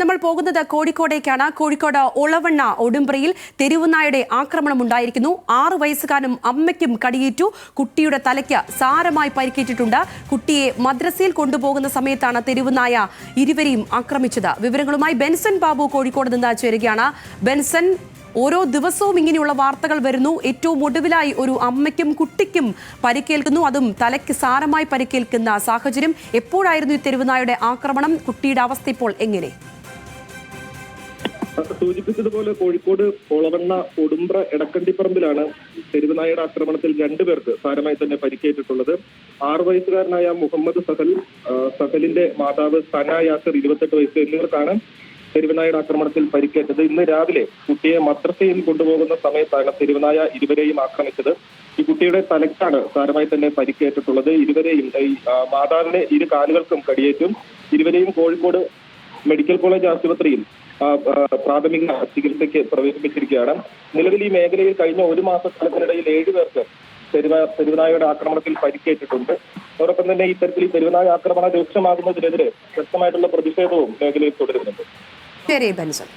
നമ്മൾ പോകുന്നത് കോഴിക്കോടേക്കാണ്. കോഴിക്കോട് ഒളവണ്ണ ഒടുമ്പ്രയിൽ തെരുവുനായുടെ ആക്രമണം ഉണ്ടായിരിക്കുന്നു. 6 വയസ്സുകാരനും അമ്മയ്ക്കും കടിയേറ്റു. കുട്ടിയുടെ തലയ്ക്ക് സാരമായി പരിക്കേറ്റിട്ടുണ്ട്. കുട്ടിയെ മദ്രസയിൽ കൊണ്ടുപോകുന്ന സമയത്താണ് തെരുവുനായ ഇരുവരെയും ആക്രമിച്ചത്. വിവരങ്ങളുമായി ബെൻസൺ ബാബു കോഴിക്കോട് നിന്ന് ചേരുകയാണ്. ബെൻസൺ, ഓരോ ദിവസവും ഇങ്ങനെയുള്ള വാർത്തകൾ വരുന്നു. ഏറ്റവും ഒടുവിലായി ഒരു അമ്മയ്ക്കും കുട്ടിക്കും പരിക്കേൽക്കുന്നു, അതും തലയ്ക്ക് സാരമായി പരിക്കേൽക്കുന്ന സാഹചര്യം. എപ്പോഴായിരുന്നു ഈ തെരുവുനായുടെ ആക്രമണം? കുട്ടിയുടെ അവസ്ഥ ഇപ്പോൾ എങ്ങനെ? സൂചിപ്പിച്ചതുപോലെ കോഴിക്കോട് ഒളവണ്ണ ഒടുമ്പ്ര എടക്കണ്ടിപ്പറമ്പിലാണ് തെരുവുനായയുടെ ആക്രമണത്തിൽ 2 പേർക്ക് സാരമായി തന്നെ പരിക്കേറ്റിട്ടുള്ളത്. 6 വയസ്സുകാരനായ മുഹമ്മദ് സഹലിന്റെ മാതാവ് സന യാസർ 28 വയസ്സ് എന്നിവർക്കാണ് തെരുവുനായയുടെ ആക്രമണത്തിൽ പരിക്കേറ്റത്. ഇന്ന് രാവിലെ കുട്ടിയെ മദ്രസയിൽ കൊണ്ടുപോകുന്ന സമയത്താണ് തെരുവുനായ ഇരുവരെയും ആക്രമിച്ചത്. ഈ കുട്ടിയുടെ തലയ്ക്കാണ് സാരമായി തന്നെ പരിക്കേറ്റിട്ടുള്ളത്. ഇരുവരെയും മാതാവിന്റെ 2 കാലുകൾക്കും കടിയേറ്റും. ഇരുവരെയും കോഴിക്കോട് മെഡിക്കൽ കോളേജ് ആശുപത്രിയിൽ പ്രാഥമിക ചികിത്സയ്ക്ക് പ്രവേശിപ്പിച്ചിരിക്കുകയാണ്. നിലവിൽ ഈ മേഖലയിൽ കഴിഞ്ഞ 1 മാസക്കാലത്തിനിടയിൽ 7 പേർക്ക് തെരുവുനായയുടെ ആക്രമണത്തിൽ പരിക്കേറ്റിട്ടുണ്ട്. അതോടൊപ്പം തന്നെ ഇത്തരത്തിൽ ഈ തെരുവുനായ ആക്രമണം രൂക്ഷമാകുന്നതിനെതിരെ ശക്തമായിട്ടുള്ള പ്രതിഷേധവും മേഖലയിൽ തുടരുന്നുണ്ട്. ശരി ബെൻസൺ.